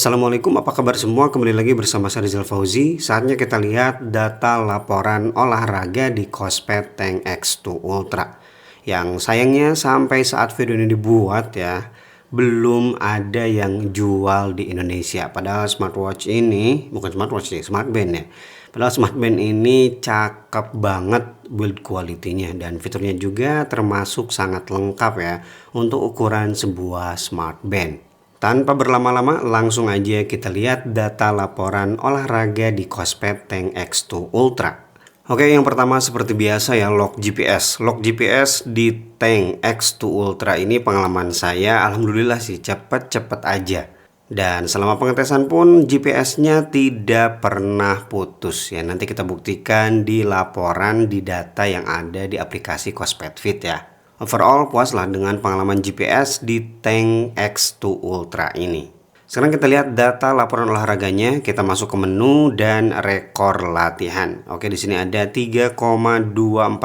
Assalamualaikum, apa kabar semua? Kembali lagi bersama saya Rizal Fauzi. Saatnya kita lihat data laporan olahraga di Kospet Tank X2 Ultra. Yang sayangnya sampai saat video ini dibuat ya, belum ada yang jual di Indonesia. Padahal smartwatch ini, bukan smartwatch sih, smartband ya. Padahal smartband ini cakep banget build quality-nya dan fiturnya juga termasuk sangat lengkap ya untuk ukuran sebuah smartband. Tanpa berlama-lama, langsung aja kita lihat data laporan olahraga di Kospet Tank X2 Ultra. Oke, yang pertama seperti biasa ya, log GPS. Log GPS di Tank X2 Ultra ini pengalaman saya alhamdulillah sih cepet-cepet aja. Dan selama pengetesan pun GPS-nya tidak pernah putus ya. Nanti kita buktikan di laporan di data yang ada di aplikasi Kospet Fit ya. Overall puaslah dengan pengalaman GPS di Tank X2 Ultra ini. Sekarang kita lihat data laporan olahraganya. Kita masuk ke menu dan rekor latihan. Oke, di sini ada 3,24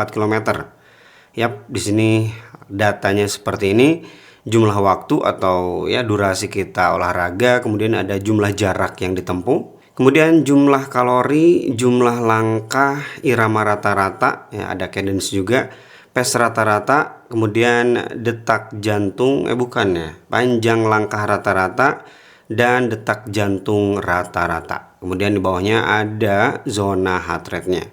km. Yap, di sini datanya seperti ini. Jumlah waktu atau ya durasi kita olahraga, kemudian ada jumlah jarak yang ditempuh. Kemudian jumlah kalori, jumlah langkah, irama rata-rata, ya ada cadence juga, pace rata-rata, kemudian detak jantung, panjang langkah rata-rata, dan detak jantung rata-rata. Kemudian di bawahnya ada zona heart rate-nya.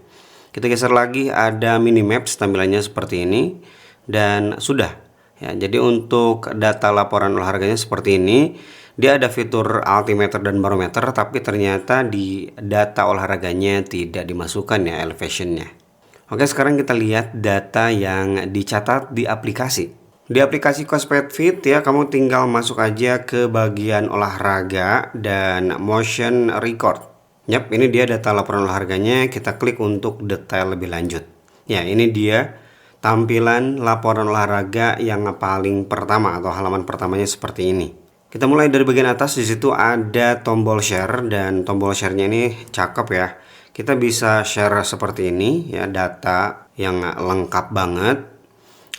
Kita geser lagi, ada minimaps, tampilannya seperti ini, dan sudah. Ya, jadi untuk data laporan olahraganya seperti ini. Dia ada fitur altimeter dan barometer, tapi ternyata di data olahraganya tidak dimasukkan ya elevationnya. Oke, sekarang kita lihat data yang dicatat di aplikasi. Di aplikasi Kospet Fit ya, kamu tinggal masuk aja ke bagian olahraga dan motion record. Yap, ini dia data laporan olahraganya. Kita klik untuk detail lebih lanjut. Ya, ini dia tampilan laporan olahraga yang paling pertama atau halaman pertamanya seperti ini. Kita mulai dari bagian atas, di situ ada tombol share dan tombol share-nya ini cakep ya. Kita bisa share seperti ini ya, data yang lengkap banget.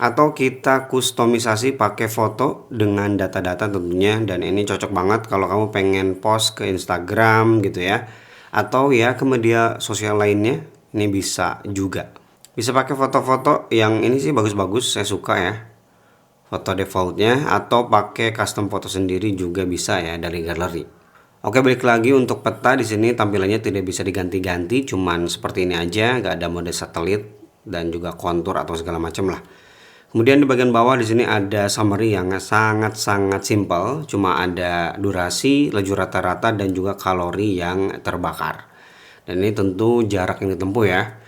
Atau kita kustomisasi pakai foto dengan data-data tentunya, dan ini cocok banget kalau kamu pengen post ke Instagram gitu ya. Atau ya ke media sosial lainnya, ini bisa juga. Bisa pakai foto-foto yang ini sih bagus-bagus, saya suka ya. Foto defaultnya, atau pakai custom foto sendiri juga bisa ya dari galeri. Oke, balik lagi untuk peta. Di sini tampilannya tidak bisa diganti-ganti, cuman seperti ini aja, nggak ada mode satelit dan juga kontur atau segala macam lah. Kemudian di bagian bawah di sini ada summary yang sangat-sangat simple, cuma ada durasi, laju rata-rata, dan juga kalori yang terbakar. Dan ini tentu jarak yang ditempuh ya.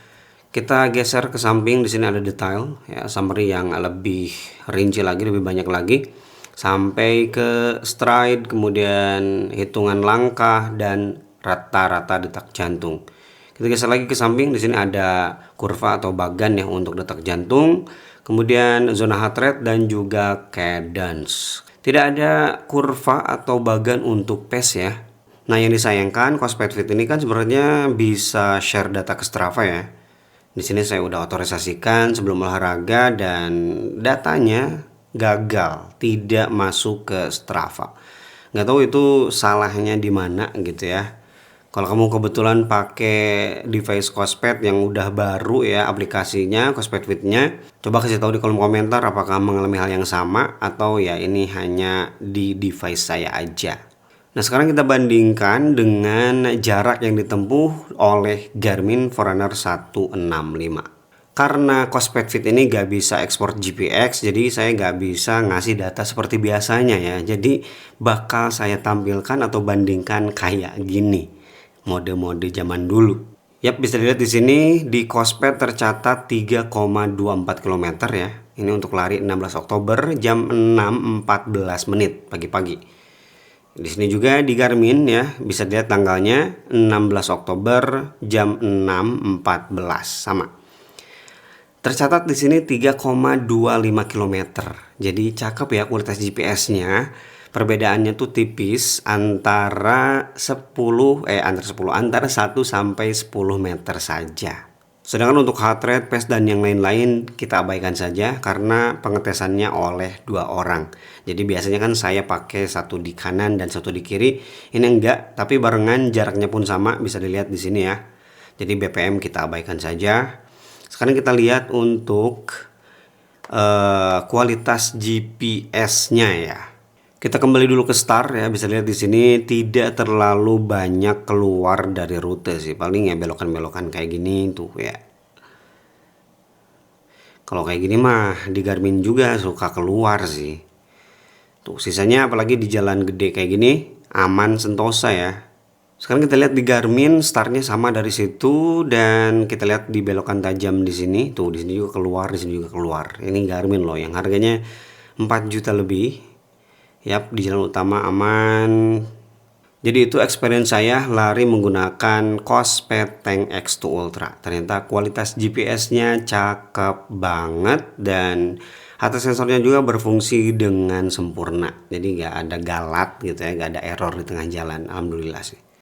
Kita geser ke samping, di sini ada detail ya, summary yang lebih rinci lagi, lebih banyak lagi, sampai ke stride, kemudian hitungan langkah dan rata-rata detak jantung. Kita geser lagi ke samping, di sini ada kurva atau bagan ya untuk detak jantung, kemudian zona heart rate dan juga cadence. Tidak ada kurva atau bagan untuk pace ya. Nah, yang disayangkan Kospet Fit ini kan sebenarnya bisa share data ke Strava ya. Di sini saya udah otorisasikan sebelum olahraga dan datanya gagal, tidak masuk ke Strava. Nggak tahu itu salahnya di mana gitu ya. Kalau kamu kebetulan pakai device Kospet yang udah baru ya aplikasinya, Kospet Fit-nya, coba kasih tahu di kolom komentar apakah mengalami hal yang sama atau ya ini hanya di device saya aja. Nah, sekarang kita bandingkan dengan jarak yang ditempuh oleh Garmin Forerunner 165. Karena Kospet Fit ini gak bisa ekspor GPX, jadi saya gak bisa ngasih data seperti biasanya ya. Jadi bakal saya tampilkan atau bandingkan kayak gini, mode-mode zaman dulu. Yap, bisa dilihat di sini di Kospet tercatat 3,24 km ya. Ini untuk lari 16 Oktober jam 6.14 menit pagi-pagi. Di sini juga di Garmin ya, bisa dilihat tanggalnya 16 Oktober jam 6.14 sama. Tercatat di sini 3,25 km. Jadi cakep ya kualitas GPS-nya. Perbedaannya tuh tipis antara 1 sampai 10 meter saja. Sedangkan untuk heart rate, pace, dan yang lain-lain kita abaikan saja karena pengetesannya oleh 2 orang. Jadi biasanya kan saya pakai satu di kanan dan satu di kiri. Ini enggak, tapi barengan, jaraknya pun sama, bisa dilihat di sini ya. Jadi BPM kita abaikan saja. Sekarang kita lihat untuk kualitas GPS-nya ya. Kita kembali dulu ke start ya, bisa lihat di sini tidak terlalu banyak keluar dari rute sih, paling ya belokan-belokan kayak gini tuh ya. Kalau kayak gini mah di Garmin juga suka keluar sih. Tuh sisanya apalagi di jalan gede kayak gini aman sentosa ya. Sekarang kita lihat di Garmin startnya sama dari situ dan kita lihat di belokan tajam di sini. Tuh di sini juga keluar, di sini juga keluar. Ini Garmin loh yang harganya 4 juta lebih. Yap, di jalan utama aman. Jadi itu experience saya lari menggunakan Kospet Tank X2 Ultra. Ternyata kualitas GPS-nya cakep banget dan HT sensornya juga berfungsi dengan sempurna. Jadi nggak ada galat gitu ya, nggak ada error di tengah jalan. Alhamdulillah sih.